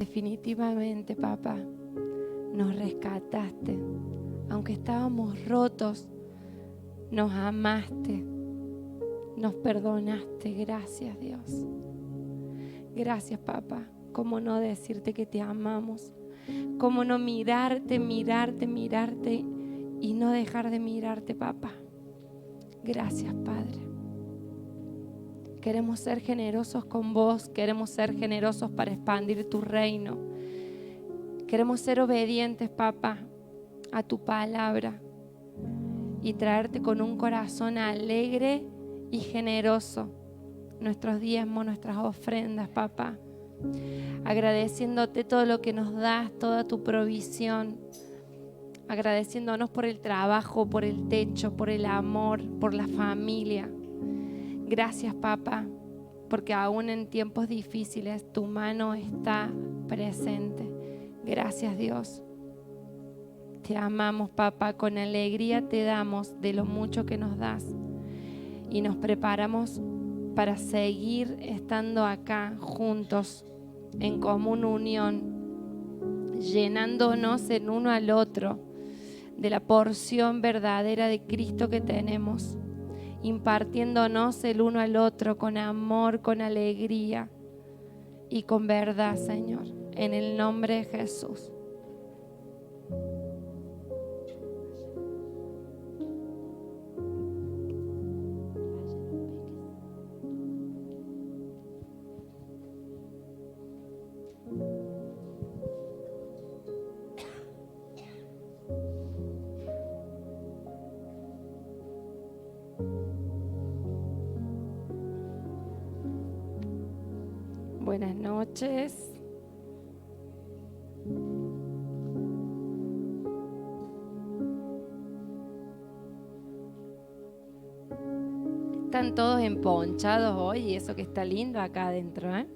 Definitivamente, papá, nos rescataste. Aunque estábamos rotos, nos amaste, nos perdonaste. Gracias, Dios. Gracias, papá. ¿Cómo no decirte que te amamos? ¿Cómo no mirarte y no dejar de mirarte, papá? Gracias, Padre. Queremos ser generosos con vos, queremos ser generosos para expandir tu reino. Queremos ser obedientes, papá, a tu palabra y traerte con un corazón alegre y generoso nuestros diezmos, nuestras ofrendas, papá. Agradeciéndote todo lo que nos das, toda tu provisión. Agradeciéndonos por el trabajo, por el techo, por el amor, por la familia. Gracias, papá, porque aún en tiempos difíciles tu mano está presente. Gracias, Dios. Te amamos, papá, con alegría te damos de lo mucho que nos das y nos preparamos para seguir estando acá juntos en común unión, llenándonos el uno al otro de la porción verdadera de Cristo que tenemos, impartiéndonos el uno al otro con amor, con alegría y con verdad, Señor, en el nombre de Jesús. Buenas noches. Están todos emponchados hoy y eso que está lindo acá adentro, ¿eh?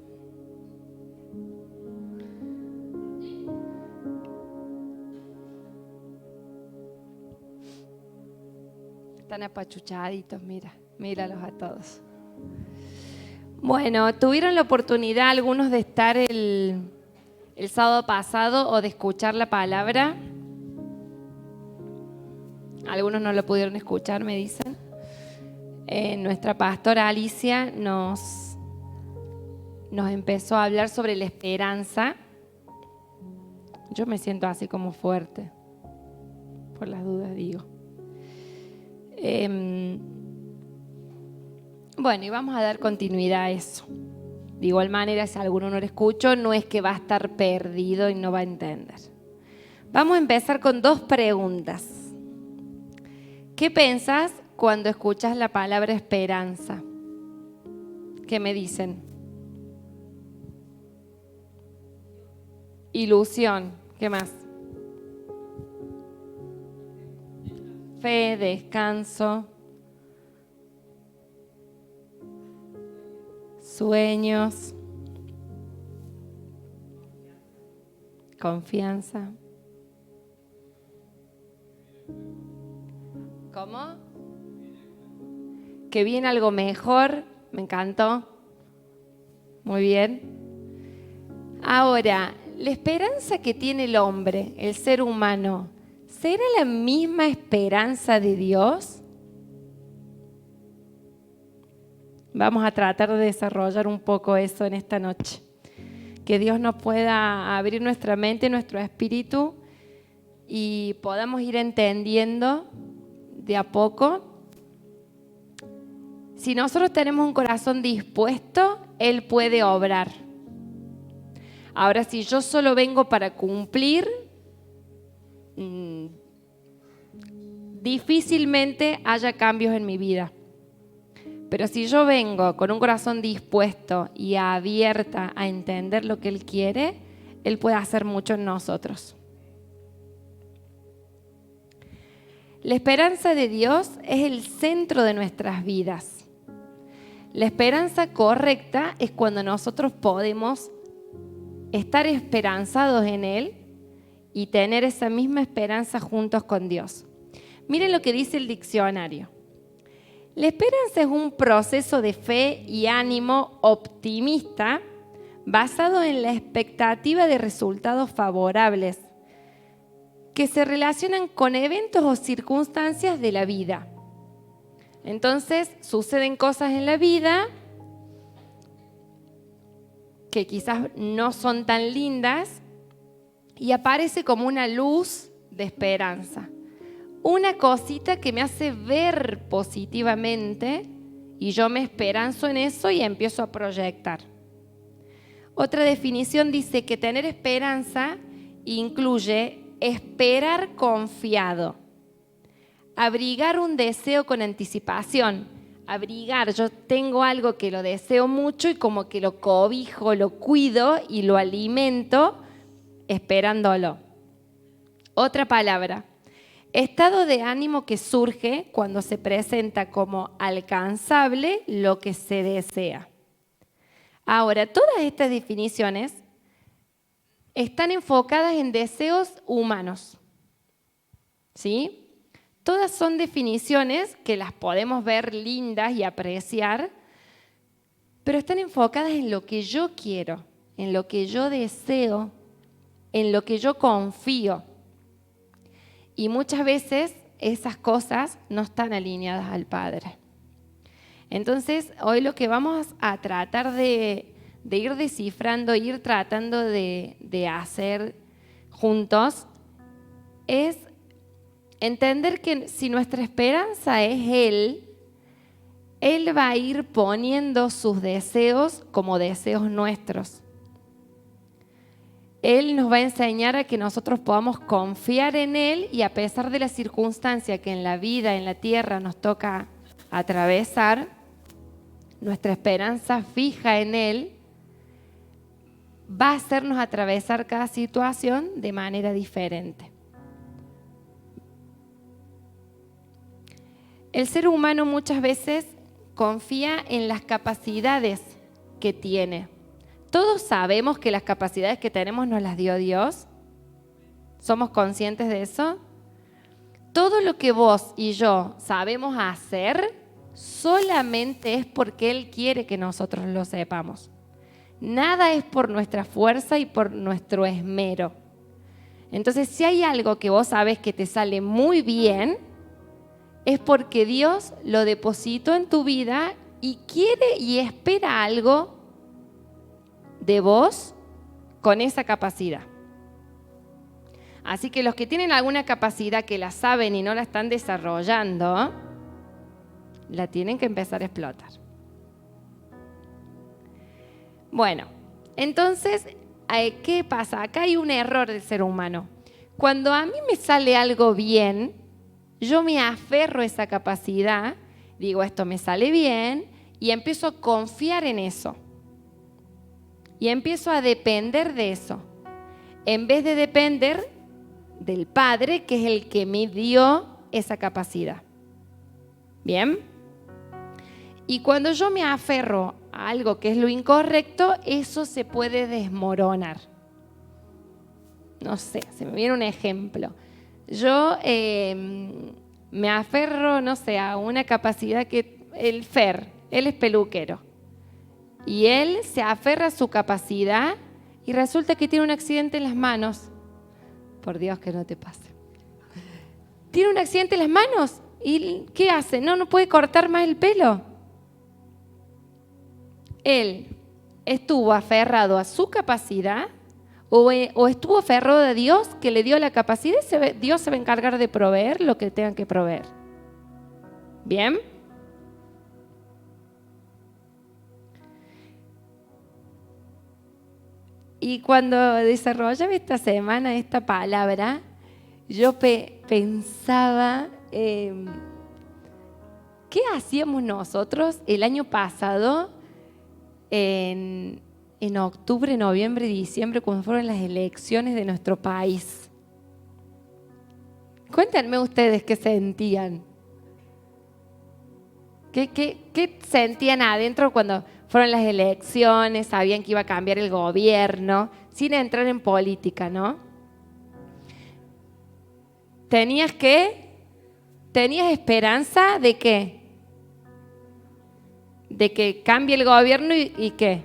Están apachuchaditos, míralos a todos. Bueno, tuvieron la oportunidad algunos de estar el sábado pasado o de escuchar la palabra. Algunos no lo pudieron escuchar, me dicen. Nuestra pastora Alicia nos empezó a hablar sobre la esperanza. Yo me siento así como fuerte, por las dudas digo. Bueno, y vamos a dar continuidad a eso. De igual manera, si alguno no lo escuchó, no es que va a estar perdido y no va a entender. Vamos a empezar con 2 preguntas. ¿Qué pensás cuando escuchas la palabra esperanza? ¿Qué me dicen? Ilusión. ¿Qué más? Fe, descanso. Sueños, confianza. ¿Cómo? Que viene algo mejor, me encantó. Muy bien. Ahora, la esperanza que tiene el hombre, el ser humano, ¿será la misma esperanza de Dios? Vamos a tratar de desarrollar un poco eso en esta noche. Que Dios nos pueda abrir nuestra mente, nuestro espíritu y podamos ir entendiendo de a poco. Si nosotros tenemos un corazón dispuesto, Él puede obrar. Ahora, si yo solo vengo para cumplir, difícilmente haya cambios en mi vida. Pero si yo vengo con un corazón dispuesto y abierta a entender lo que Él quiere, Él puede hacer mucho en nosotros. La esperanza de Dios es el centro de nuestras vidas. La esperanza correcta es cuando nosotros podemos estar esperanzados en Él y tener esa misma esperanza juntos con Dios. Miren lo que dice el diccionario. La esperanza es un proceso de fe y ánimo optimista basado en la expectativa de resultados favorables que se relacionan con eventos o circunstancias de la vida. Entonces, suceden cosas en la vida que quizás no son tan lindas y aparece como una luz de esperanza. Una cosita que me hace ver positivamente y yo me esperanzo en eso y empiezo a proyectar. Otra definición dice que tener esperanza incluye esperar confiado, abrigar un deseo con anticipación. Abrigar, yo tengo algo que lo deseo mucho y como que lo cobijo, lo cuido y lo alimento esperándolo. Otra palabra, estado de ánimo que surge cuando se presenta como alcanzable lo que se desea. Ahora, todas estas definiciones están enfocadas en deseos humanos, ¿sí? Todas son definiciones que las podemos ver lindas y apreciar, pero están enfocadas en lo que yo quiero, en lo que yo deseo, en lo que yo confío. Y muchas veces esas cosas no están alineadas al Padre. Entonces, hoy lo que vamos a tratar de ir descifrando, ir tratando de hacer juntos es entender que si nuestra esperanza es Él va a ir poniendo sus deseos como deseos nuestros. Él nos va a enseñar a que nosotros podamos confiar en Él y a pesar de la circunstancia que en la vida, en la tierra nos toca atravesar, nuestra esperanza fija en Él va a hacernos atravesar cada situación de manera diferente. El ser humano muchas veces confía en las capacidades que tiene. Todos sabemos que las capacidades que tenemos nos las dio Dios. ¿Somos conscientes de eso? Todo lo que vos y yo sabemos hacer solamente es porque Él quiere que nosotros lo sepamos. Nada es por nuestra fuerza y por nuestro esmero. Entonces, si hay algo que vos sabes que te sale muy bien, es porque Dios lo depositó en tu vida y quiere y espera algo de vos con esa capacidad. Así que los que tienen alguna capacidad que la saben y no la están desarrollando, la tienen que empezar a explotar. Bueno, entonces, ¿qué pasa? Acá hay un error del ser humano. Cuando a mí me sale algo bien, yo me aferro a esa capacidad, digo, esto me sale bien, y empiezo a confiar en eso. Y empiezo a depender de eso, en vez de depender del Padre, que es el que me dio esa capacidad. ¿Bien? Y cuando yo me aferro a algo que es lo incorrecto, eso se puede desmoronar. No sé, se me viene un ejemplo. Yo me aferro, no sé, a una capacidad que el Fer, él es peluquero. Y él se aferra a su capacidad y resulta que tiene un accidente en las manos. Por Dios que no te pase. Tiene un accidente en las manos. ¿Y qué hace? No puede cortar más el pelo. Él estuvo aferrado a su capacidad o estuvo aferrado a Dios que le dio la capacidad y Dios se va a encargar de proveer lo que tengan que proveer. ¿Bien? Y cuando desarrollaba esta semana esta palabra, yo pensaba, ¿qué hacíamos nosotros el año pasado en octubre, noviembre, diciembre, cuando fueron las elecciones de nuestro país? Cuéntenme ustedes qué sentían. ¿Qué sentían adentro cuando fueron las elecciones? Sabían que iba a cambiar el gobierno, sin entrar en política, ¿no? ¿Tenías esperanza de qué? De que cambie el gobierno y qué.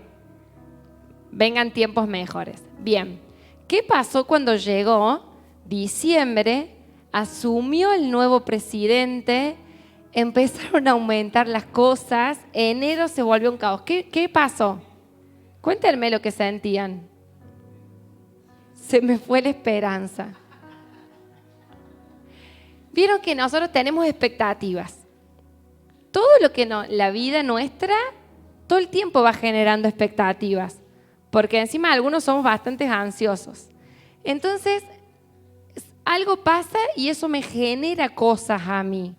vengan tiempos mejores. Bien, ¿qué pasó cuando llegó diciembre? Asumió el nuevo presidente, empezaron a aumentar las cosas, enero se volvió un caos. ¿Qué pasó? Cuéntenme lo que sentían. Se me fue la esperanza. Vieron que nosotros tenemos expectativas. Todo lo que la vida nuestra, todo el tiempo va generando expectativas, porque encima algunos somos bastante ansiosos. Entonces, algo pasa y eso me genera cosas a mí.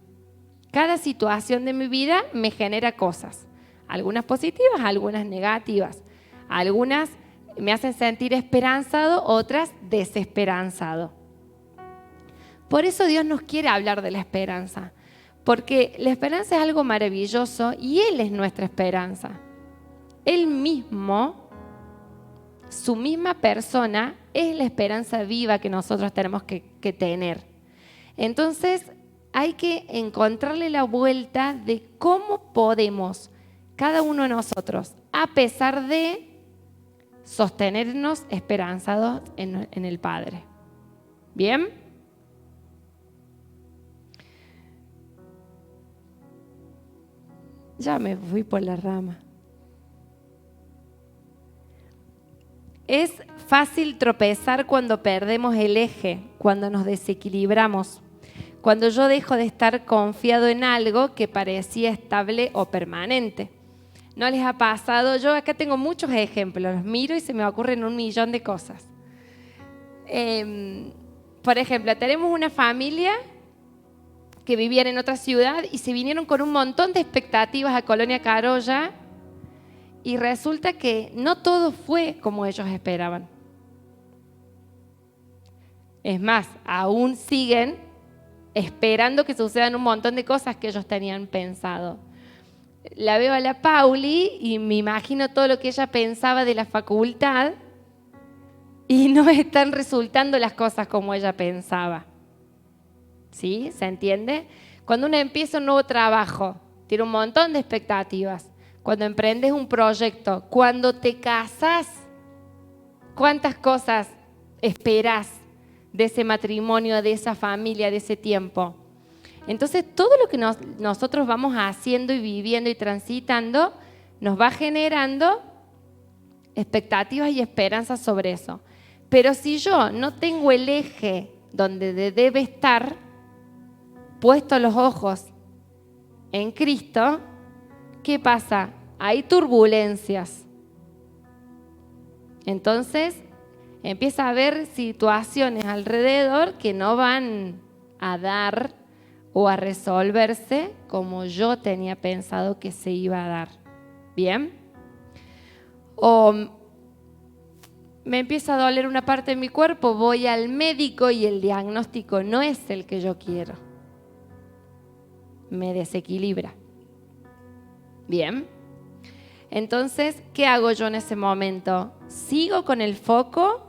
Cada situación de mi vida me genera cosas. Algunas positivas, algunas negativas. Algunas me hacen sentir esperanzado, otras desesperanzado. Por eso Dios nos quiere hablar de la esperanza. Porque la esperanza es algo maravilloso y Él es nuestra esperanza. Él mismo, su misma persona, es la esperanza viva que nosotros tenemos que tener. Entonces, hay que encontrarle la vuelta de cómo podemos, cada uno de nosotros, a pesar de sostenernos esperanzados en el Padre. ¿Bien? Ya me fui por la rama. Es fácil tropezar cuando perdemos el eje, cuando nos desequilibramos, cuando yo dejo de estar confiado en algo que parecía estable o permanente. ¿No les ha pasado? Yo acá tengo muchos ejemplos, los miro y se me ocurren 1.000.000 de cosas. Por ejemplo, tenemos una familia que vivían en otra ciudad y se vinieron con un montón de expectativas a Colonia Carolla y resulta que no todo fue como ellos esperaban. Es más, aún siguen esperando que sucedan un montón de cosas que ellos tenían pensado. La veo a la Pauli y me imagino todo lo que ella pensaba de la facultad y no están resultando las cosas como ella pensaba. ¿Sí? ¿Se entiende? Cuando uno empieza un nuevo trabajo, tiene un montón de expectativas. Cuando emprendes un proyecto, cuando te casas, ¿cuántas cosas esperas de ese matrimonio, de esa familia, de ese tiempo? Entonces, todo lo que nosotros vamos haciendo y viviendo y transitando nos va generando expectativas y esperanzas sobre eso. Pero si yo no tengo el eje donde debe estar puestos los ojos en Cristo, ¿qué pasa? Hay turbulencias. Entonces, empieza a haber situaciones alrededor que no van a dar o a resolverse como yo tenía pensado que se iba a dar. ¿Bien? O me empieza a doler una parte de mi cuerpo, voy al médico y el diagnóstico no es el que yo quiero. Me desequilibra. Bien. Entonces, ¿qué hago yo en ese momento? ¿Sigo con el foco?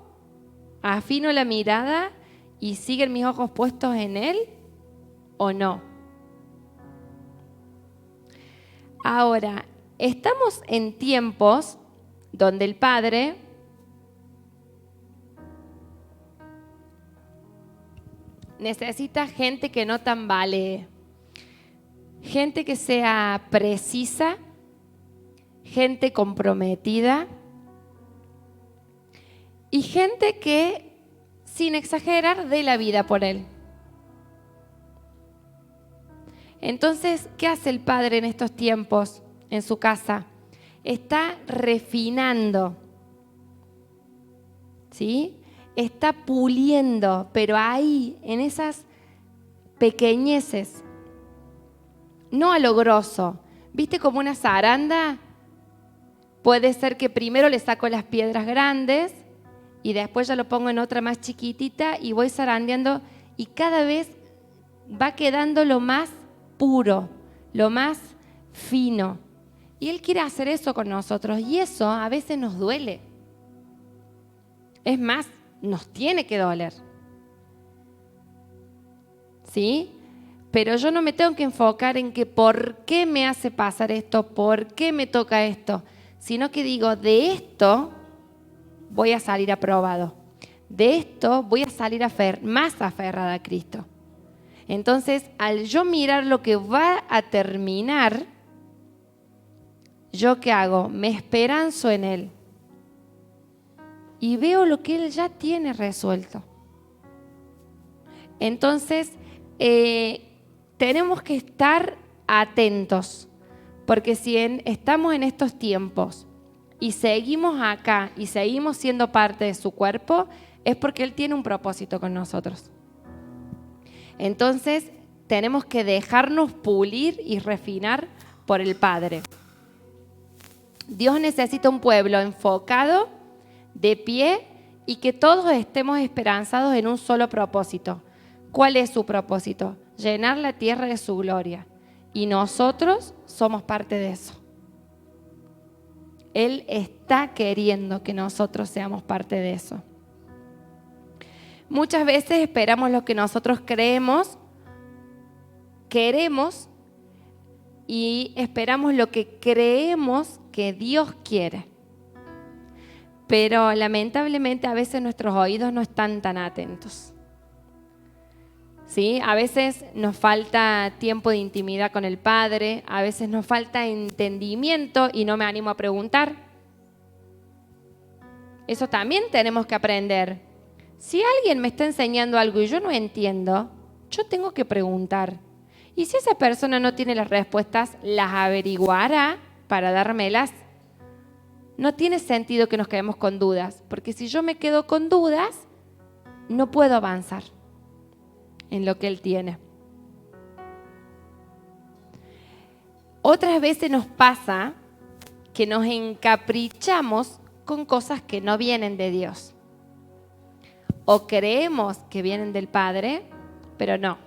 ¿Afino la mirada y siguen mis ojos puestos en Él o no? Ahora, estamos en tiempos donde el Padre necesita gente que no tambalee, gente que sea precisa, gente comprometida y gente que, sin exagerar, dé la vida por Él. Entonces, ¿qué hace el Padre en estos tiempos en su casa? Está refinando, ¿sí? Está puliendo, pero ahí, en esas pequeñeces, no a lo grosso. ¿Viste como una zaranda? Puede ser que primero le saco las piedras grandes y después ya lo pongo en otra más chiquitita y voy zarandeando y cada vez va quedando lo más puro, lo más fino. Y Él quiere hacer eso con nosotros y eso a veces nos duele. Es más, nos tiene que doler. ¿Sí? Pero yo no me tengo que enfocar en que por qué me hace pasar esto, por qué me toca esto, sino que digo, de esto voy a salir aprobado. De esto voy a salir más aferrada a Cristo. Entonces, al yo mirar lo que va a terminar, ¿yo qué hago? Me esperanzo en Él. Y veo lo que Él ya tiene resuelto. Entonces, tenemos que estar atentos. Porque si estamos en estos tiempos y seguimos acá y seguimos siendo parte de su cuerpo, es porque Él tiene un propósito con nosotros. Entonces, tenemos que dejarnos pulir y refinar por el Padre. Dios necesita un pueblo enfocado, de pie, y que todos estemos esperanzados en un solo propósito. ¿Cuál es su propósito? Llenar la tierra de su gloria. Y nosotros somos parte de eso. Él está queriendo que nosotros seamos parte de eso. Muchas veces esperamos lo que nosotros queremos y esperamos lo que creemos que Dios quiere. Pero lamentablemente a veces nuestros oídos no están tan atentos. ¿Sí? A veces nos falta tiempo de intimidad con el Padre, a veces nos falta entendimiento y no me animo a preguntar. Eso también tenemos que aprender. Si alguien me está enseñando algo y yo no entiendo, yo tengo que preguntar. Y si esa persona no tiene las respuestas, las averiguará para dármelas. No tiene sentido que nos quedemos con dudas, porque si yo me quedo con dudas, no puedo avanzar en lo que Él tiene. Otras veces nos pasa que nos encaprichamos con cosas que no vienen de Dios. O creemos que vienen del Padre, pero no.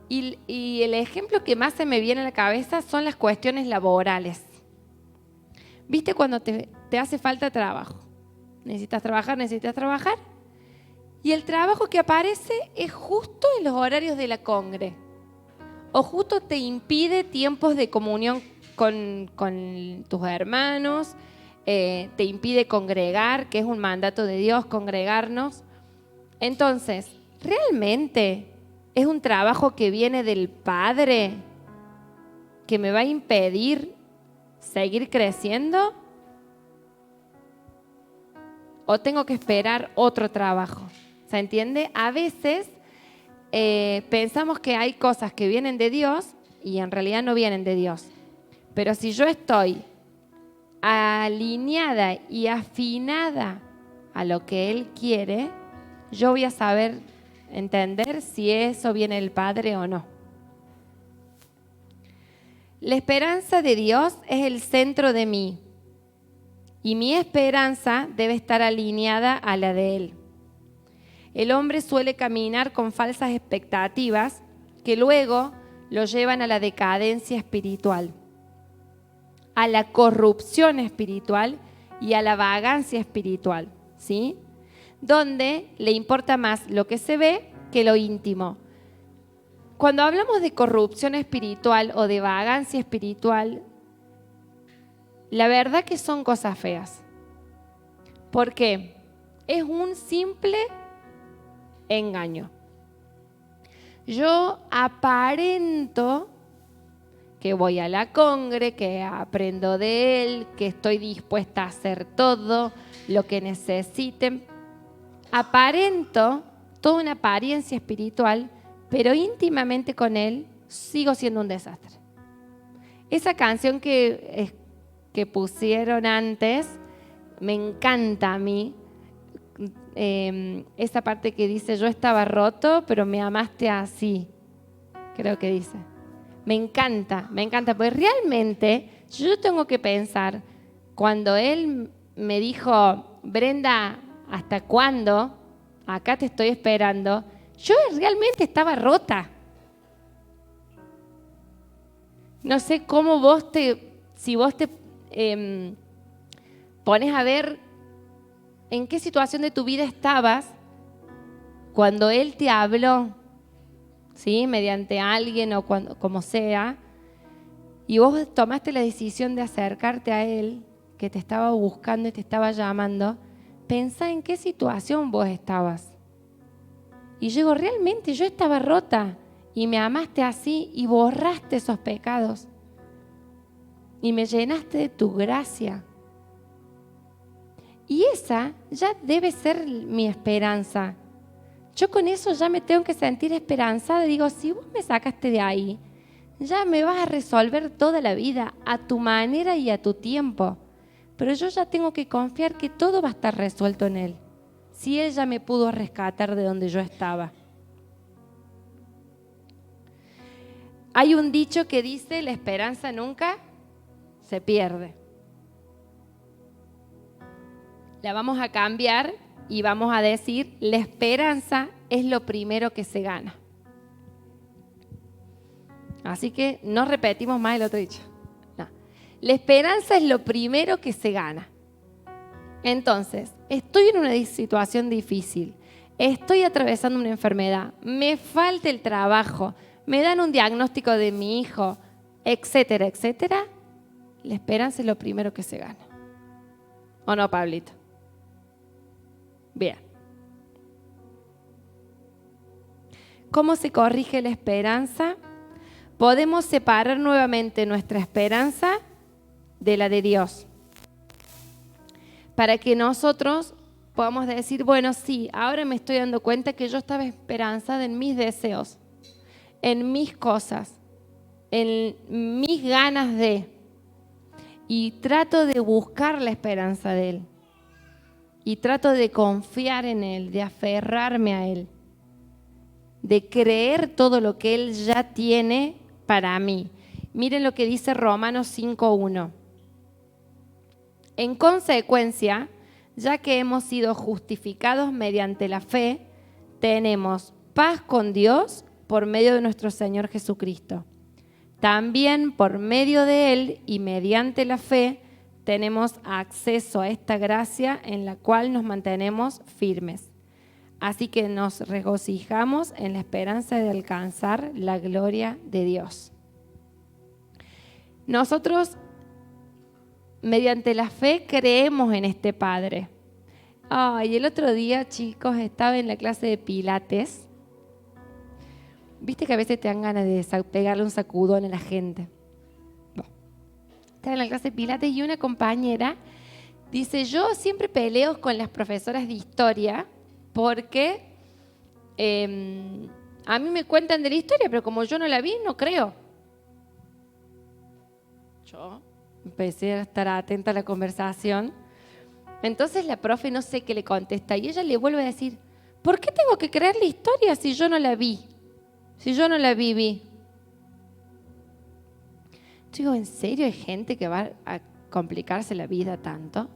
Y el ejemplo que más se me viene a la cabeza son las cuestiones laborales. ¿Viste cuando te hace falta trabajo? Necesitas trabajar. Y el trabajo que aparece es justo en los horarios de la congre. O justo te impide tiempos de comunión con tus hermanos, te impide congregar, que es un mandato de Dios, congregarnos. Entonces, ¿realmente es un trabajo que viene del Padre que me va a impedir seguir creciendo? ¿O tengo que esperar otro trabajo? ¿Se entiende? A veces pensamos que hay cosas que vienen de Dios y en realidad no vienen de Dios. Pero si yo estoy alineada y afinada a lo que Él quiere, yo voy a saber entender si eso viene del Padre o no. La esperanza de Dios es el centro de mí y mi esperanza debe estar alineada a la de Él. El hombre suele caminar con falsas expectativas que luego lo llevan a la decadencia espiritual, a la corrupción espiritual y a la vagancia espiritual, ¿sí? Donde le importa más lo que se ve que lo íntimo. Cuando hablamos de corrupción espiritual o de vagancia espiritual, la verdad que son cosas feas. ¿Por qué? Es un simple engaño. Yo aparento que voy a la congre, que aprendo de Él, que estoy dispuesta a hacer todo lo que necesiten. Aparento toda una apariencia espiritual, pero íntimamente con Él sigo siendo un desastre. Esa canción que pusieron antes me encanta a mí. Esa parte que dice: yo estaba roto, pero me amaste así, creo que dice. Me encanta, porque realmente yo tengo que pensar, cuando Él me dijo: Brenda, ¿hasta cuándo? Acá te estoy esperando. Yo realmente estaba rota. No sé cómo si vos te pones a ver en qué situación de tu vida estabas cuando Él te habló, ¿sí? Mediante alguien o como sea, y vos tomaste la decisión de acercarte a Él, que te estaba buscando y te estaba llamando, pensá en qué situación vos estabas. Y yo digo, realmente yo estaba rota y me amaste así y borraste esos pecados. Y me llenaste de tu gracia. Y esa ya debe ser mi esperanza. Yo con eso ya me tengo que sentir esperanzada. Digo, si vos me sacaste de ahí, ya me vas a resolver toda la vida a tu manera y a tu tiempo. Pero yo ya tengo que confiar que todo va a estar resuelto en Él. Si Él ya me pudo rescatar de donde yo estaba. Hay un dicho que dice, la esperanza nunca se pierde. La vamos a cambiar y vamos a decir, la esperanza es lo primero que se gana. Así que no repetimos más el otro dicho. No. La esperanza es lo primero que se gana. Entonces, estoy en una situación difícil, estoy atravesando una enfermedad, me falta el trabajo, me dan un diagnóstico de mi hijo, etcétera, etcétera. La esperanza es lo primero que se gana. ¿O no, Pablito? Bien. ¿Cómo se corrige la esperanza? Podemos separar nuevamente nuestra esperanza de la de Dios. Para que nosotros podamos decir, bueno, sí, ahora me estoy dando cuenta que yo estaba esperanzada en mis deseos, en mis cosas, en mis ganas de, y trato de buscar la esperanza de Él. Y trato de confiar en Él, de aferrarme a Él, de creer todo lo que Él ya tiene para mí. Miren lo que dice Romanos 5:1. En consecuencia, ya que hemos sido justificados mediante la fe, tenemos paz con Dios por medio de nuestro Señor Jesucristo. También por medio de Él y mediante la fe, tenemos acceso a esta gracia en la cual nos mantenemos firmes. Así que nos regocijamos en la esperanza de alcanzar la gloria de Dios. Nosotros, mediante la fe, creemos en este Padre. Y el otro día, chicos, estaba en la clase de Pilates. Viste que a veces te dan ganas de pegarle un sacudón a la gente. Estaba en la clase de Pilates y una compañera dice, yo siempre peleo con las profesoras de historia porque a mí me cuentan de la historia, pero como yo no la vi, no creo. Yo empecé a estar atenta a la conversación. Entonces la profe no sé qué le contesta y ella le vuelve a decir, ¿por qué tengo que creer la historia si yo no la vi? Si yo no la viví. Digo, ¿en serio hay gente que va a complicarse la vida tanto?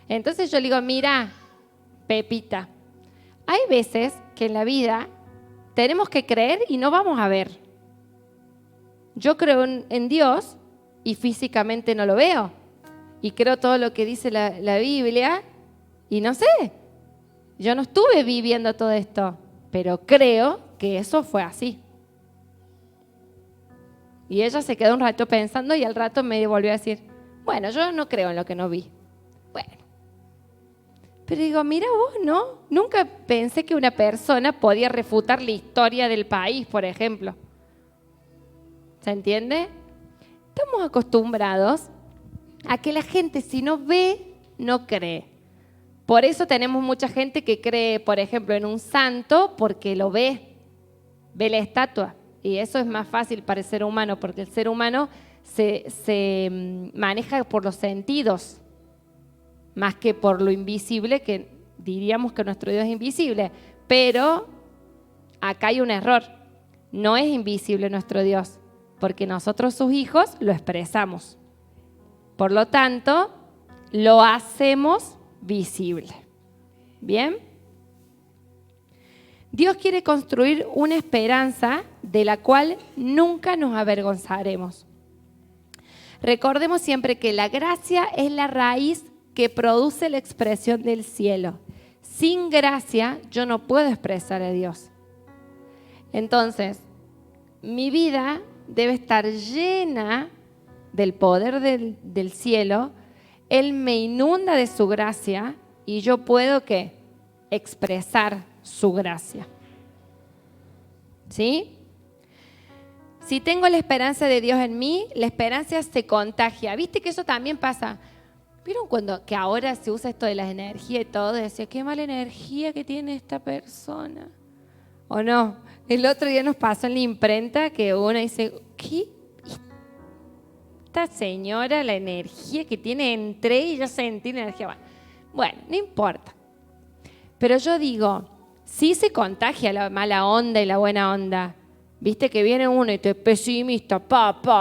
Entonces yo le digo, mira, Pepita, hay veces que en la vida tenemos que creer y no vamos a ver. Yo creo en Dios y físicamente no lo veo. Y creo todo lo que dice la Biblia y no sé. Yo no estuve viviendo todo esto, pero creo que eso fue así. Y ella se quedó un rato pensando y al rato me volvió a decir, bueno, yo no creo en lo que no vi. Bueno. Pero digo, mira vos, ¿no? Nunca pensé que una persona podía refutar la historia del país, por ejemplo. ¿Se entiende? Estamos acostumbrados a que la gente si no ve, no cree. Por eso tenemos mucha gente que cree, por ejemplo, en un santo porque lo ve la estatua. Y eso es más fácil para el ser humano, porque el ser humano se maneja por los sentidos, más que por lo invisible, que diríamos que nuestro Dios es invisible. Pero acá hay un error. No es invisible nuestro Dios, porque nosotros, sus hijos, lo expresamos. Por lo tanto, lo hacemos visible. ¿Bien? Dios quiere construir una esperanza de la cual nunca nos avergonzaremos. Recordemos siempre que la gracia es la raíz que produce la expresión del cielo. Sin gracia yo no puedo expresar a Dios. Entonces, mi vida debe estar llena del poder del cielo. Él me inunda de su gracia y yo puedo ¿qué? Expresar su gracia. ¿Sí? Si tengo la esperanza de Dios en mí, la esperanza se contagia. ¿Viste que eso también pasa? ¿Vieron que ahora se usa esto de las energías y todo? Decía, qué mala energía que tiene esta persona. ¿O no? El otro día nos pasó en la imprenta que uno dice, ¿qué? Esta señora, la energía que tiene, entré y yo sentí la energía. Bueno, no importa. Pero yo digo, sí se contagia la mala onda y la buena onda. Viste que viene uno y te es pesimista,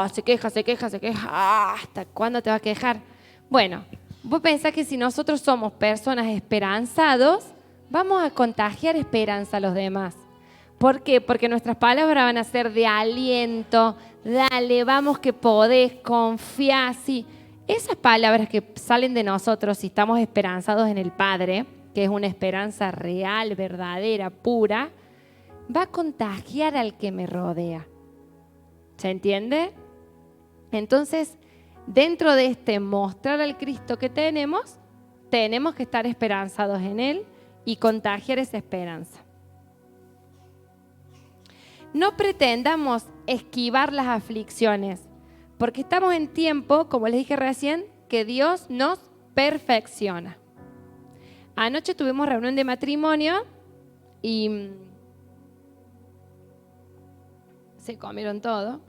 se queja. ¿Hasta cuándo te va a quejar? Bueno, vos pensás que si nosotros somos personas esperanzados, vamos a contagiar esperanza a los demás. ¿Por qué? Porque nuestras palabras van a ser de aliento, dale, vamos que podés, confía, sí. Esas palabras que salen de nosotros si estamos esperanzados en el Padre, que es una esperanza real, verdadera, pura, va a contagiar al que me rodea. ¿Se entiende? Entonces, dentro de este mostrar al Cristo que tenemos que estar esperanzados en Él y contagiar esa esperanza. No pretendamos esquivar las aflicciones, porque estamos en tiempo, como les dije recién, que Dios nos perfecciona. Anoche tuvimos reunión de matrimonio y se comieron todo.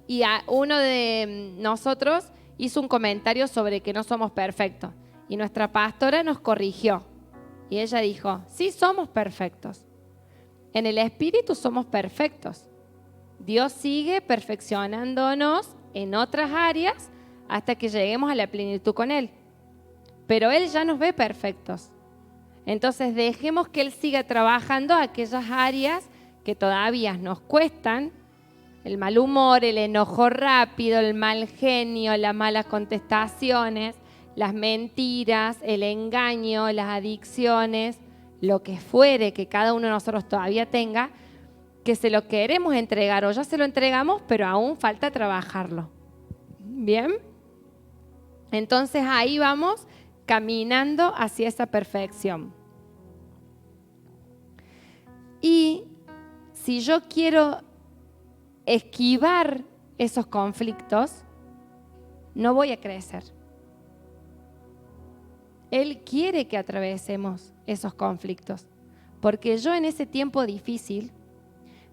Y uno de nosotros hizo un comentario sobre que no somos perfectos. Y nuestra pastora nos corrigió. Y ella dijo, sí somos perfectos. En el Espíritu somos perfectos. Dios sigue perfeccionándonos en otras áreas hasta que lleguemos a la plenitud con Él. Pero Él ya nos ve perfectos. Entonces dejemos que Él siga trabajando aquellas áreas que todavía nos cuestan. El mal humor, el enojo rápido, el mal genio, las malas contestaciones, las mentiras, el engaño, las adicciones, lo que fuere que cada uno de nosotros todavía tenga, que se lo queremos entregar o ya se lo entregamos, pero aún falta trabajarlo. ¿Bien? Entonces ahí vamos caminando hacia esa perfección. Y si yo quiero esquivar esos conflictos, no voy a crecer. Él quiere que atravesemos esos conflictos, porque yo en ese tiempo difícil,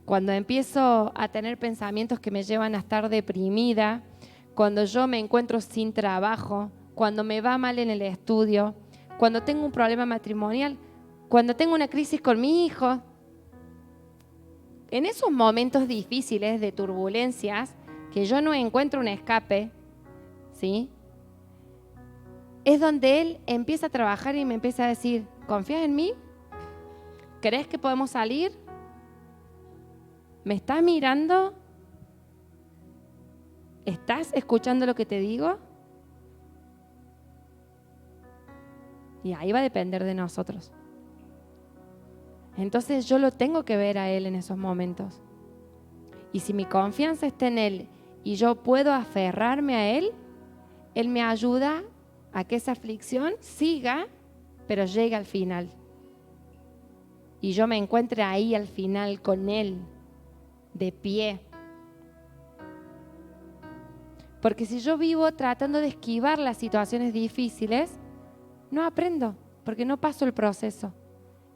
cuando empiezo a tener pensamientos que me llevan a estar deprimida, cuando yo me encuentro sin trabajo, cuando me va mal en el estudio, cuando tengo un problema matrimonial, cuando tengo una crisis con mi hijo, en esos momentos difíciles de turbulencias, que yo no encuentro un escape, ¿sí? Es donde Él empieza a trabajar y me empieza a decir, ¿confías en mí? ¿Crees que podemos salir? ¿Me estás mirando? ¿Estás escuchando lo que te digo? Y ahí va a depender de nosotros. Entonces yo lo tengo que ver a Él en esos momentos. Y si mi confianza está en Él y yo puedo aferrarme a Él, Él me ayuda a que esa aflicción siga, pero llegue al final. Y yo me encuentre ahí al final con Él, de pie. Porque si yo vivo tratando de esquivar las situaciones difíciles, no aprendo, porque no paso el proceso.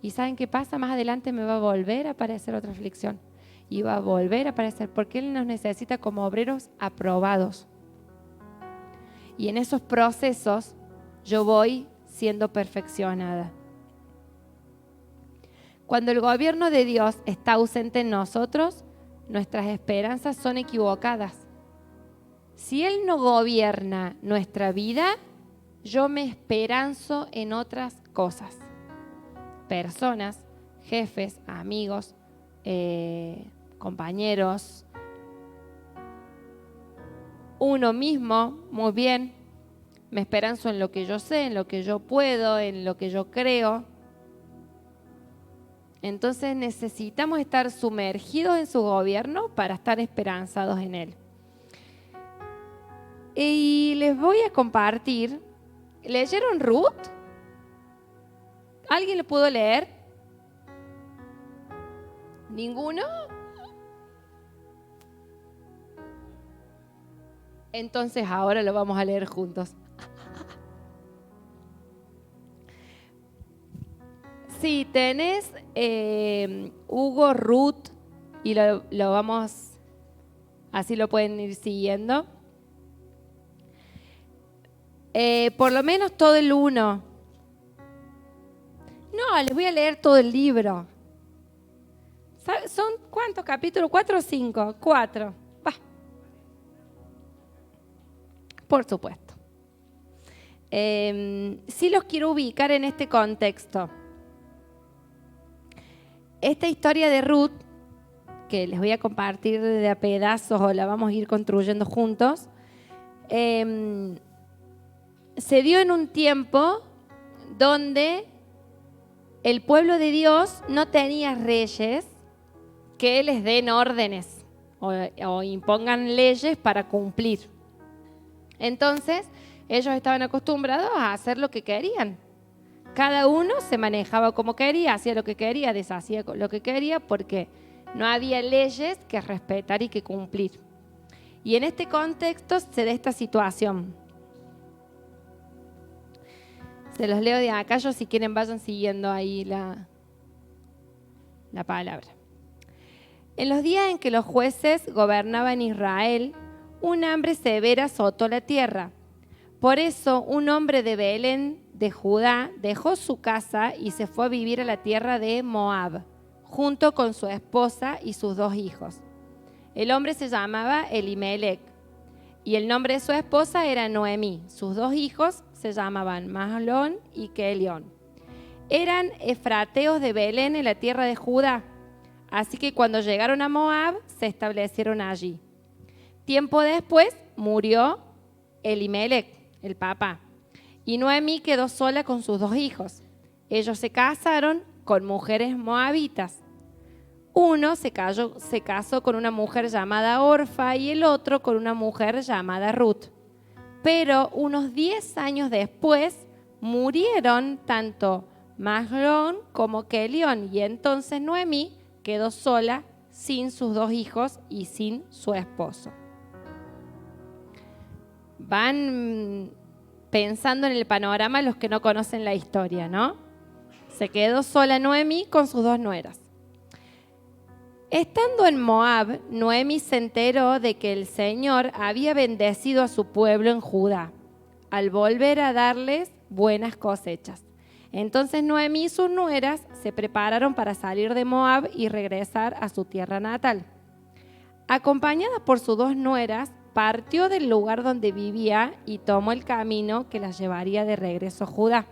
¿Y saben qué pasa? Más adelante me va a volver a aparecer otra aflicción. Y va a volver a aparecer, porque Él nos necesita como obreros aprobados. Y en esos procesos yo voy siendo perfeccionada. Cuando el gobierno de Dios está ausente en nosotros, nuestras esperanzas son equivocadas. Si Él no gobierna nuestra vida, yo me esperanzo en otras cosas. Personas, jefes, amigos, compañeros, uno mismo, muy bien. Me esperanzo en lo que yo sé, en lo que yo puedo, en lo que yo creo. Entonces necesitamos estar sumergidos en su gobierno para estar esperanzados en Él. Y les voy a compartir, ¿leyeron Ruth? ¿Alguien lo pudo leer? ¿Ninguno? Entonces ahora lo vamos a leer juntos. Sí, tenés Hugo, Ruth, y lo vamos, así lo pueden ir siguiendo. Por lo menos todo el 1. No, les voy a leer todo el libro. ¿Son cuántos capítulos? ¿4 o 5? 4. Va. Por supuesto. Sí los quiero ubicar en este contexto. Esta historia de Ruth, que les voy a compartir de a pedazos o la vamos a ir construyendo juntos, se dio en un tiempo donde el pueblo de Dios no tenía reyes que les den órdenes o impongan leyes para cumplir. Entonces, ellos estaban acostumbrados a hacer lo que querían. Cada uno se manejaba como quería, hacía lo que quería, deshacía lo que quería, porque no había leyes que respetar y que cumplir. Y en este contexto se da esta situación. Se los leo de acá, yo si quieren vayan siguiendo ahí la palabra. En los días en que los jueces gobernaban Israel, un hambre severa azotó la tierra. Por eso un hombre de Belén, de Judá, dejó su casa y se fue a vivir a la tierra de Moab, junto con su esposa y sus 2 hijos. El hombre se llamaba Elimelec y el nombre de su esposa era Noemí. Sus 2 hijos se llamaban Mahlón y Kelión. Eran efrateos de Belén en la tierra de Judá. Así que cuando llegaron a Moab, se establecieron allí. Tiempo después murió Elimelec, el papá, y Noemí quedó sola con sus 2 hijos. Ellos se casaron con mujeres moabitas. Uno se casó con una mujer llamada Orfa y el otro con una mujer llamada Ruth. Pero unos 10 años después murieron tanto Mahlón como Kelión, y entonces Noemí quedó sola sin sus 2 hijos y sin su esposo. Van pensando en el panorama los que no conocen la historia, ¿no? Se quedó sola Noemí con sus 2 nueras. Estando en Moab, Noemí se enteró de que el Señor había bendecido a su pueblo en Judá, al volver a darles buenas cosechas. Entonces Noemí y sus nueras se prepararon para salir de Moab y regresar a su tierra natal. Acompañada por sus 2 nueras, partió del lugar donde vivía y tomó el camino que las llevaría de regreso a Judá.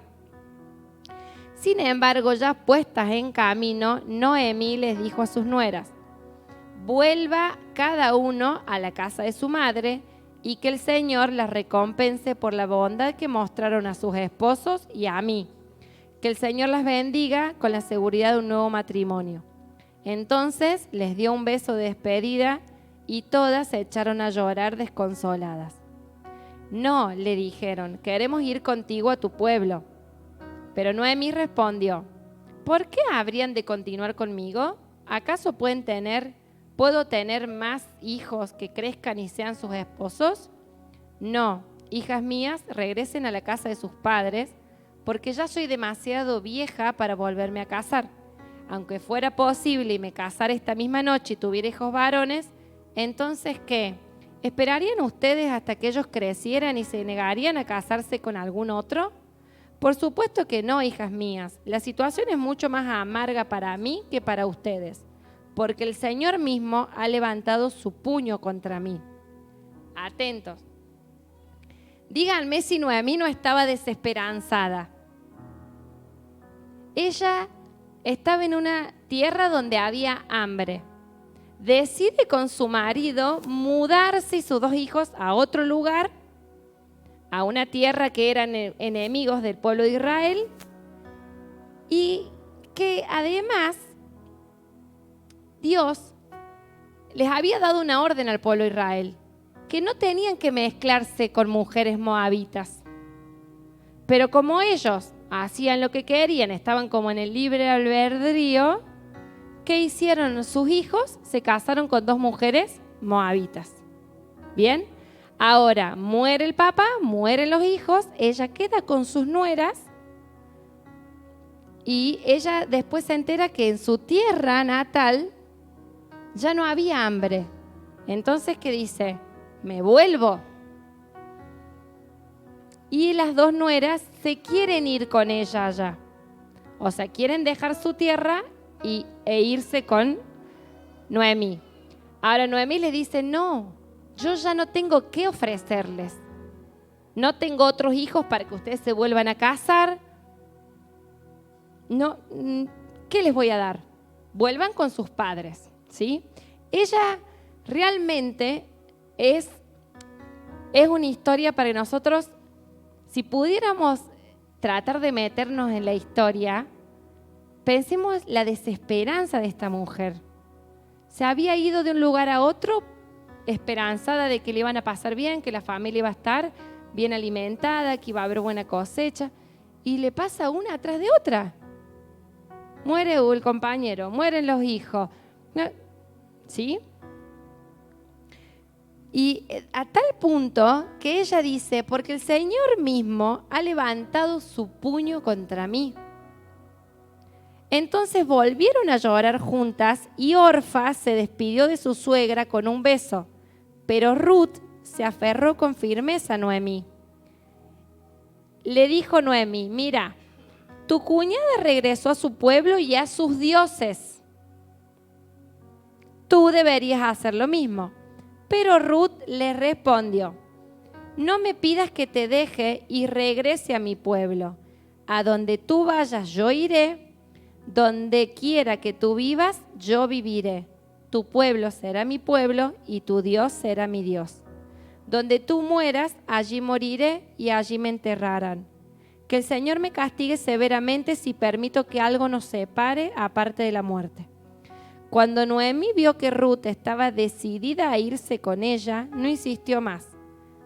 Sin embargo, ya puestas en camino, Noemí les dijo a sus nueras: vuelva cada uno a la casa de su madre y que el Señor las recompense por la bondad que mostraron a sus esposos y a mí. Que el Señor las bendiga con la seguridad de un nuevo matrimonio. Entonces les dio un beso de despedida y todas se echaron a llorar desconsoladas. No, le dijeron, queremos ir contigo a tu pueblo. Pero Noemí respondió: ¿por qué habrían de continuar conmigo? ¿Acaso puedo tener más hijos que crezcan y sean sus esposos? No, hijas mías, regresen a la casa de sus padres, porque ya soy demasiado vieja para volverme a casar. Aunque fuera posible y me casara esta misma noche y tuviera hijos varones, entonces ¿qué? ¿Esperarían ustedes hasta que ellos crecieran y se negarían a casarse con algún otro? Por supuesto que no, hijas mías. La situación es mucho más amarga para mí que para ustedes, porque el Señor mismo ha levantado su puño contra mí. Atentos. Díganme si Noemí no estaba desesperanzada. Ella estaba en una tierra donde había hambre. Decide con su marido mudarse y sus 2 hijos a otro lugar, a una tierra que eran enemigos del pueblo de Israel, y que además Dios les había dado una orden al pueblo de Israel, que no tenían que mezclarse con mujeres moabitas. Pero como ellos hacían lo que querían, estaban como en el libre albedrío. ¿Qué hicieron sus hijos? Se casaron con 2 mujeres moabitas. ¿Bien? Ahora muere el papá, mueren los hijos, ella queda con sus nueras y ella después se entera que en su tierra natal ya no había hambre. Entonces, ¿qué dice? Me vuelvo. Y las 2 nueras se quieren ir con ella allá. O sea, quieren dejar su tierra e irse con Noemí. Ahora Noemí le dice, no, yo ya no tengo qué ofrecerles. No tengo otros hijos para que ustedes se vuelvan a casar. No, ¿qué les voy a dar? Vuelvan con sus padres, ¿sí? Ella realmente es una historia para nosotros. Si pudiéramos tratar de meternos en la historia, pensemos la desesperanza de esta mujer. Se había ido de un lugar a otro esperanzada de que le iban a pasar bien, que la familia iba a estar bien alimentada, que iba a haber buena cosecha, y le pasa una atrás de otra. Muere el compañero, mueren los hijos, ¿sí? Y a tal punto que ella dice, porque el Señor mismo ha levantado su puño contra mí. Entonces volvieron a llorar juntas y Orfa se despidió de su suegra con un beso, pero Ruth se aferró con firmeza a Noemí. Le dijo Noemí, mira, tu cuñada regresó a su pueblo y a sus dioses. Tú deberías hacer lo mismo. Pero Ruth le respondió, no me pidas que te deje y regrese a mi pueblo. A donde tú vayas yo iré, donde quiera que tú vivas yo viviré. Tu pueblo será mi pueblo y tu Dios será mi Dios. Donde tú mueras, allí moriré y allí me enterrarán. Que el Señor me castigue severamente si permito que algo nos separe aparte de la muerte. Cuando Noemí vio que Ruth estaba decidida a irse con ella, no insistió más,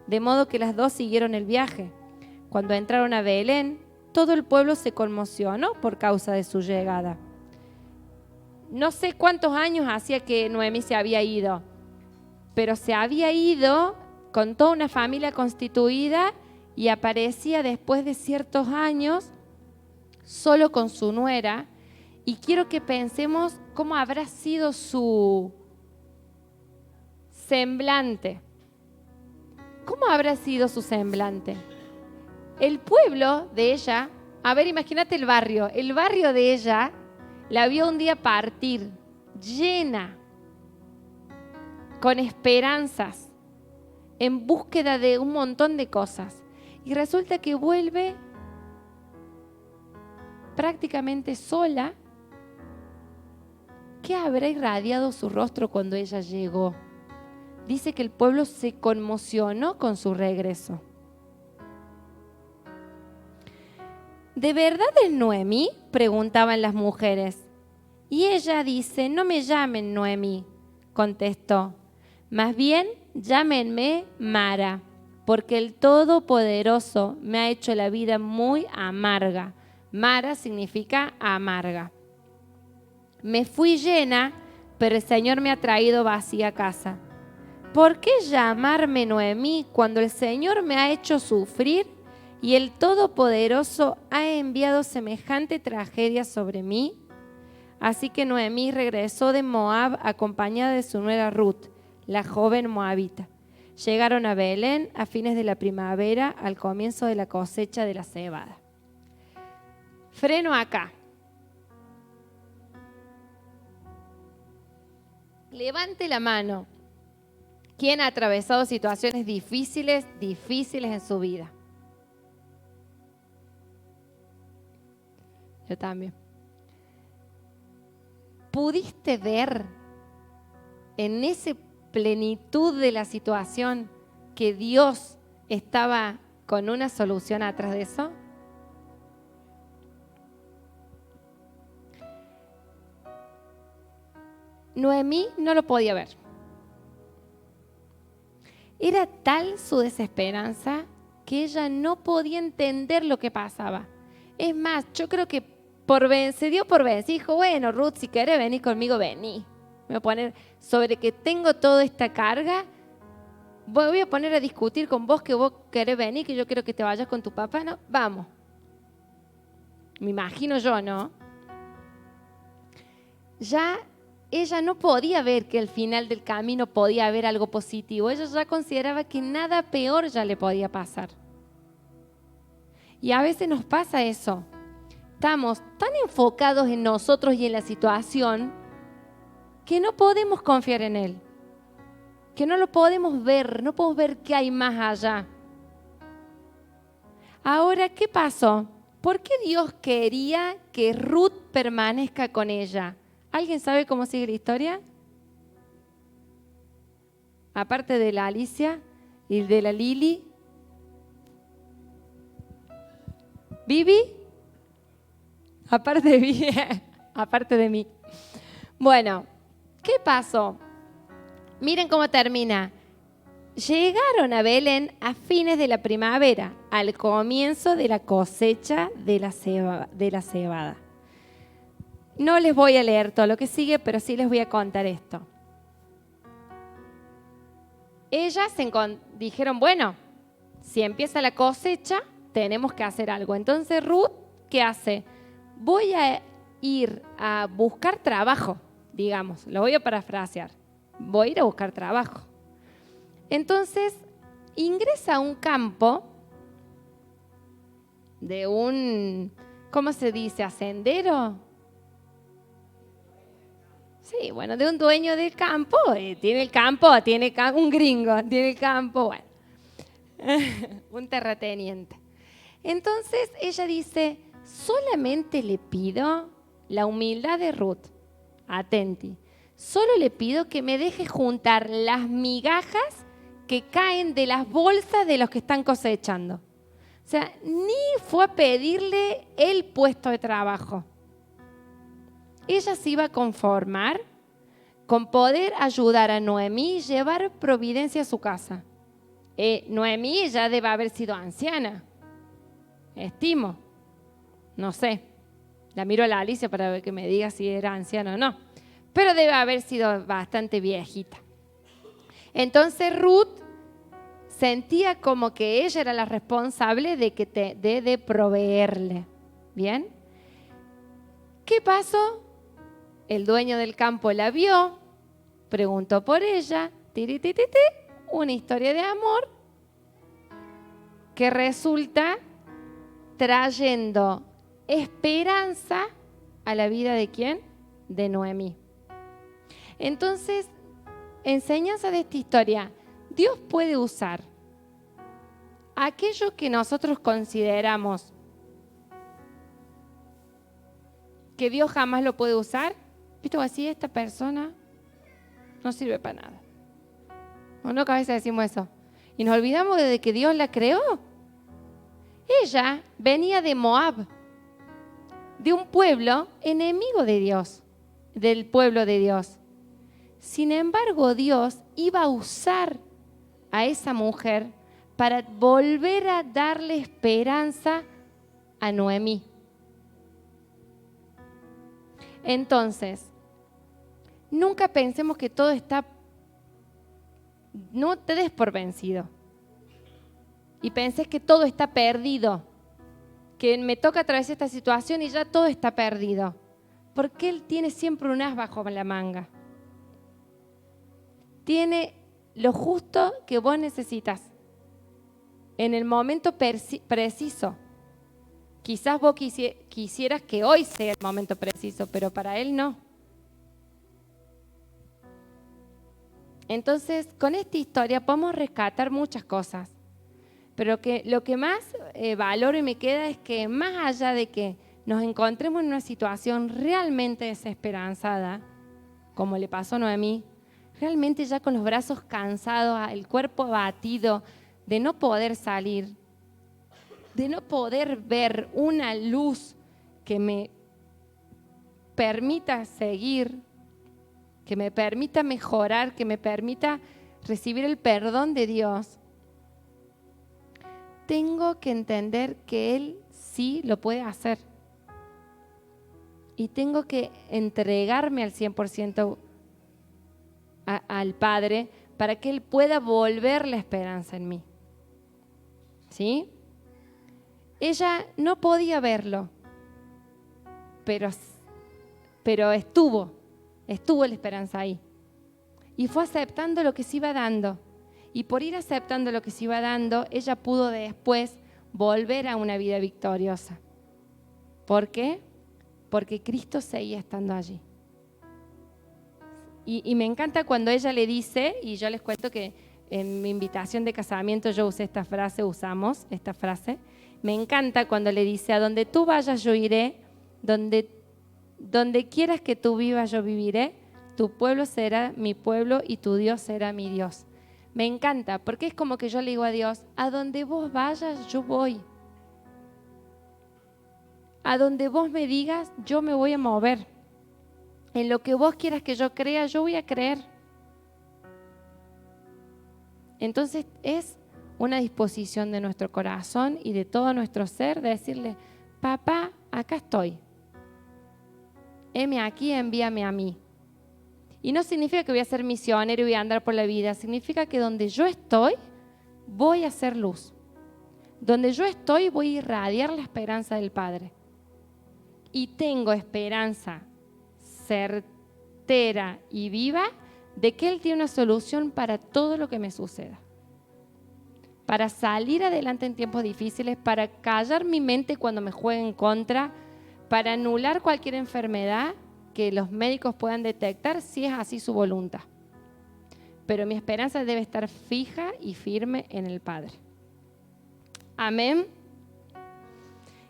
de modo que las 2 siguieron el viaje. Cuando entraron a Belén, todo el pueblo se conmocionó por causa de su llegada. No sé cuántos años hacía que Noemí se había ido, pero se había ido con toda una familia constituida y aparecía después de ciertos años solo con su nuera. Y quiero que pensemos cómo habrá sido su semblante. ¿Cómo habrá sido su semblante? El pueblo de ella, a ver, imagínate el barrio de ella la vio un día partir, llena, con esperanzas, en búsqueda de un montón de cosas. Y resulta que vuelve prácticamente sola. ¿Qué habrá irradiado su rostro cuando ella llegó? Dice que el pueblo se conmocionó con su regreso. ¿De verdad es Noemí?, preguntaban las mujeres. Y ella dice, no me llamen Noemí, contestó. Más bien, llámenme Mara, porque el Todopoderoso me ha hecho la vida muy amarga. Mara significa amarga. Me fui llena, pero el Señor me ha traído vacía a casa. ¿Por qué llamarme Noemí cuando el Señor me ha hecho sufrir y el Todopoderoso ha enviado semejante tragedia sobre mí? Así que Noemí regresó de Moab acompañada de su nuera Ruth, la joven moabita. Llegaron a Belén a fines de la primavera, al comienzo de la cosecha de la cebada. Freno acá. Levante la mano. ¿Quién ha atravesado situaciones difíciles en su vida? Yo también. ¿Pudiste ver en esa plenitud de la situación que Dios estaba con una solución atrás de eso? Noemí no lo podía ver. Era tal su desesperanza que ella no podía entender lo que pasaba. Es más, yo creo que se dio por vencido. Dijo, bueno, Ruth, si querés venir conmigo, vení. Me voy a poner sobre que tengo toda esta carga. Voy a poner a discutir con vos que vos querés venir, que yo quiero que te vayas con tu papá. No, vamos. Me imagino yo, ¿no? Ya ella no podía ver que al final del camino podía haber algo positivo. Ella ya consideraba que nada peor ya le podía pasar. Y a veces nos pasa eso. Estamos tan enfocados en nosotros y en la situación que no podemos confiar en Él. Que no lo podemos ver, no podemos ver qué hay más allá. Ahora, ¿qué pasó? ¿Por qué Dios quería que Ruth permanezca con ella? ¿Alguien sabe cómo sigue la historia? Aparte de la Alicia y de la Lili. ¿Vivi? Aparte de mí. Bueno, ¿qué pasó? Miren cómo termina. Llegaron a Belén a fines de la primavera, al comienzo de la cosecha de la cebada. No les voy a leer todo lo que sigue, pero sí les voy a contar esto. Ellas dijeron, bueno, si empieza la cosecha, tenemos que hacer algo. Entonces Ruth, ¿qué hace? Voy a ir a buscar trabajo, digamos, lo voy a parafrasear. Voy a ir a buscar trabajo. Entonces ingresa a un campo de un, ¿cómo se dice? ¿Hacendero? Sí, bueno, de un dueño del campo. Tiene el campo, un gringo, tiene el campo, bueno, un terrateniente. Entonces ella dice, solamente le pido la humildad de Ruth, atenti, solo le pido que me deje juntar las migajas que caen de las bolsas de los que están cosechando. O sea, ni fue a pedirle el puesto de trabajo. Ella se iba a conformar con poder ayudar a Noemí y llevar providencia a su casa. Noemí ya debe haber sido anciana, estimo, no sé. La miro a la Alicia para ver que me diga si era anciana o no, pero debe haber sido bastante viejita. Entonces Ruth sentía como que ella era la responsable de proveerle. ¿Bien? ¿Qué pasó? El dueño del campo la vio, preguntó por ella, una historia de amor que resulta trayendo esperanza a la vida ¿de quién? De Noemí. Entonces, enseñanza de esta historia, Dios puede usar aquello que nosotros consideramos que Dios jamás lo puede usar. ¿Viste? Así esta persona no sirve para nada. ¿O no? Que a veces decimos eso. Y nos olvidamos de que Dios la creó. Ella venía de Moab, de un pueblo enemigo de Dios, del pueblo de Dios. Sin embargo, Dios iba a usar a esa mujer para volver a darle esperanza a Noemí. Entonces, nunca pensemos que todo está, no te des por vencido y pensés que todo está perdido, que me toca atravesar esta situación y ya todo está perdido, porque Él tiene siempre un as bajo la manga. Tiene lo justo que vos necesitas en el momento preciso. Quizás vos quisieras que hoy sea el momento preciso, pero para Él no. Entonces, con esta historia podemos rescatar muchas cosas. Pero lo que más valoro y me queda es que más allá de que nos encontremos en una situación realmente desesperanzada, como le pasó a Noemí, realmente ya con los brazos cansados, el cuerpo abatido, de no poder salir, de no poder ver una luz que me permita seguir, que me permita mejorar, que me permita recibir el perdón de Dios, tengo que entender que Él sí lo puede hacer. Y tengo que entregarme al 100% al Padre para que Él pueda volver la esperanza en mí. ¿Sí? Ella no podía verlo, pero estuvo la esperanza ahí. Y fue aceptando lo que se iba dando. Y por ir aceptando lo que se iba dando, ella pudo después volver a una vida victoriosa. ¿Por qué? Porque Cristo seguía estando allí. Y me encanta cuando ella le dice, y yo les cuento que en mi invitación de casamiento yo usé esta frase, usamos esta frase. Me encanta cuando le dice, a donde tú vayas yo iré, donde quieras que tú vivas yo viviré, tu pueblo será mi pueblo y tu Dios será mi Dios. Me encanta, porque es como que yo le digo a Dios, a donde vos vayas yo voy. A donde vos me digas, yo me voy a mover. En lo que vos quieras que yo crea, yo voy a creer. Entonces es una disposición de nuestro corazón y de todo nuestro ser de decirle, papá, acá estoy. Heme aquí, envíame a mí. Y no significa que voy a ser misionero y voy a andar por la vida. Significa que donde yo estoy, voy a hacer luz. Donde yo estoy, voy a irradiar la esperanza del Padre. Y tengo esperanza certera y viva de que Él tiene una solución para todo lo que me suceda. Para salir adelante en tiempos difíciles, para callar mi mente cuando me juegue en contra, para anular cualquier enfermedad que los médicos puedan detectar si es así su voluntad. Pero mi esperanza debe estar fija y firme en el Padre. Amén.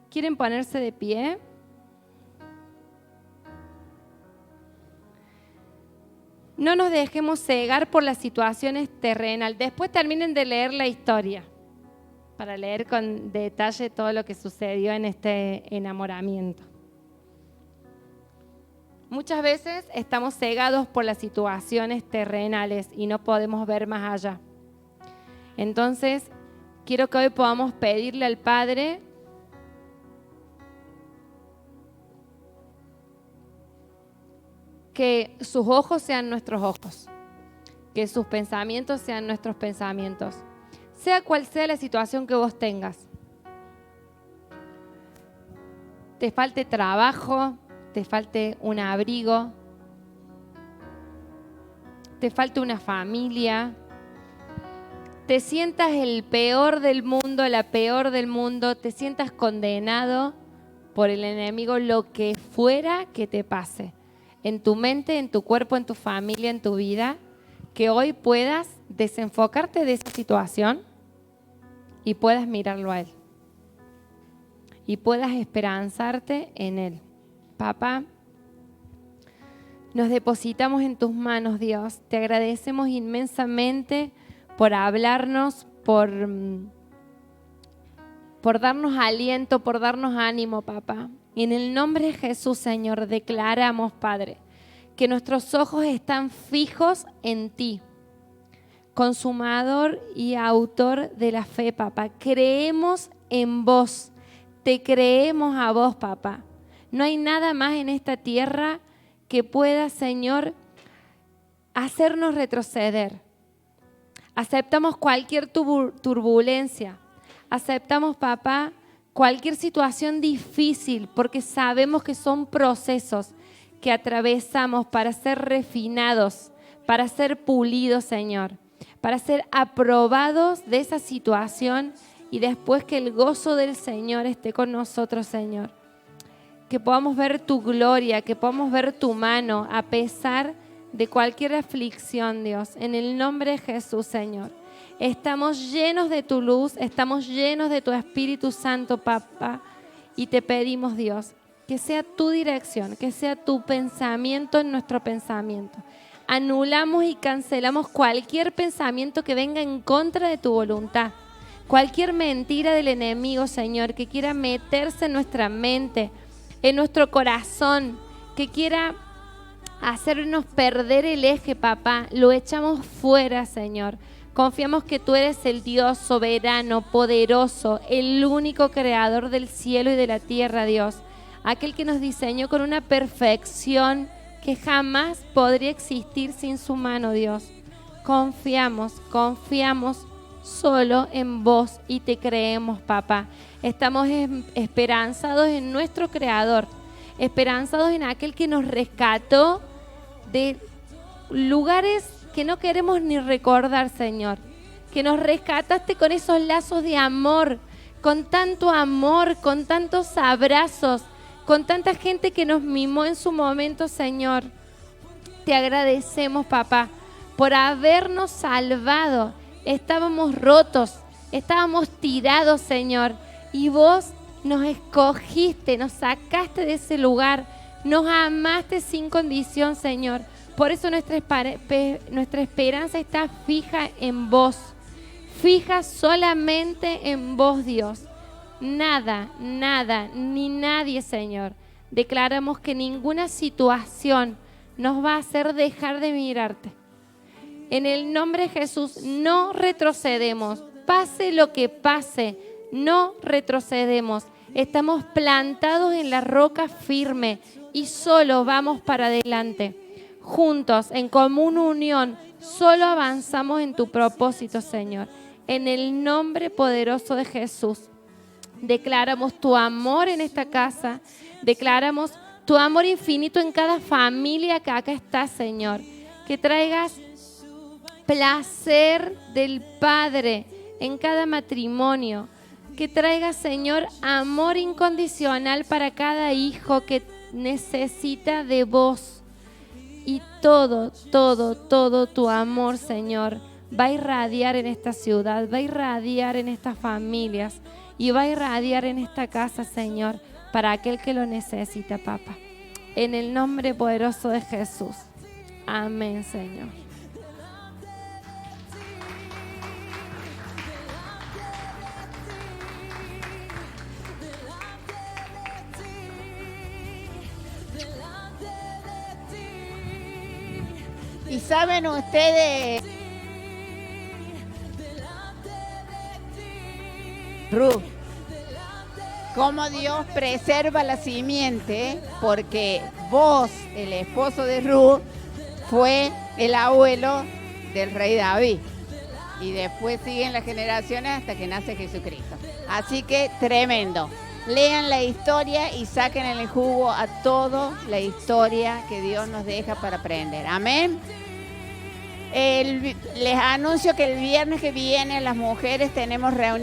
¿Quieren ponerse de pie? No nos dejemos cegar por las situaciones terrenales. Después terminen de leer la historia para leer con detalle todo lo que sucedió en este enamoramiento. Muchas veces estamos cegados por las situaciones terrenales y no podemos ver más allá. Entonces, quiero que hoy podamos pedirle al Padre que sus ojos sean nuestros ojos, que sus pensamientos sean nuestros pensamientos, sea cual sea la situación que vos tengas. Te falte trabajo, te falte un abrigo, te falte una familia, te sientas el peor del mundo, la peor del mundo, te sientas condenado por el enemigo, lo que fuera que te pase, en tu mente, en tu cuerpo, en tu familia, en tu vida, que hoy puedas desenfocarte de esa situación y puedas mirarlo a Él. Y puedas esperanzarte en Él. Papá, nos depositamos en tus manos, Dios. Te agradecemos inmensamente por hablarnos, por darnos aliento, por darnos ánimo, papá. Y en el nombre de Jesús, Señor, declaramos, Padre, que nuestros ojos están fijos en ti, consumador y autor de la fe, papá. Creemos en vos, te creemos a vos, papá. No hay nada más en esta tierra que pueda, Señor, hacernos retroceder. Aceptamos cualquier turbulencia. Aceptamos, papá, cualquier situación difícil, porque sabemos que son procesos que atravesamos para ser refinados, para ser pulidos, Señor, para ser aprobados de esa situación y después que el gozo del Señor esté con nosotros, Señor. Que podamos ver tu gloria, que podamos ver tu mano a pesar de cualquier aflicción, Dios. En el nombre de Jesús, Señor. Estamos llenos de tu luz, estamos llenos de tu Espíritu Santo, papá. Y te pedimos, Dios, que sea tu dirección, que sea tu pensamiento en nuestro pensamiento. Anulamos y cancelamos cualquier pensamiento que venga en contra de tu voluntad. Cualquier mentira del enemigo, Señor, que quiera meterse en nuestra mente, en nuestro corazón, que quiera hacernos perder el eje, papá, lo echamos fuera, Señor, Confiamos que tú eres el Dios soberano, poderoso, el único creador del cielo y de la tierra, Dios. Aquel que nos diseñó con una perfección que jamás podría existir sin su mano, Dios. Confiamos solo en vos y te creemos, papá. Estamos esperanzados en nuestro Creador, esperanzados en aquel que nos rescató de lugares que no queremos ni recordar, Señor. Que nos rescataste con esos lazos de amor, con tantos abrazos, con tanta gente que nos mimó en su momento, Señor. Te agradecemos, papá, por habernos salvado. Estábamos rotos, estábamos tirados, Señor, y vos nos escogiste, nos sacaste de ese lugar, nos amaste sin condición, Señor. Por eso nuestra esperanza está fija en vos, fija solamente en vos, Dios. Nada, ni nadie, Señor. Declaramos que ninguna situación nos va a hacer dejar de mirarte. En el nombre de Jesús no retrocedemos. Pase lo que pase, no retrocedemos. Estamos plantados en la roca firme y solo vamos para adelante. Juntos, en común unión, solo avanzamos en tu propósito, Señor. En el nombre poderoso de Jesús, declaramos tu amor en esta casa. Declaramos tu amor infinito en cada familia que acá está, Señor. Que traigas placer del Padre en cada matrimonio. Que traigas, Señor, amor incondicional para cada hijo que necesita de vos. Y todo tu amor, Señor, va a irradiar en esta ciudad, va a irradiar en estas familias y va a irradiar en esta casa, Señor, para aquel que lo necesita, papá. En el nombre poderoso de Jesús. Amén, Señor. Y saben ustedes, Ruth, cómo Dios preserva la simiente, porque vos, el esposo de Ruth, fue el abuelo del rey David. Y después siguen las generaciones hasta que nace Jesucristo. Así que tremendo. Lean la historia y saquen el jugo a toda la historia que Dios nos deja para aprender. Amén. Les anuncio que el viernes que viene las mujeres tenemos reunión.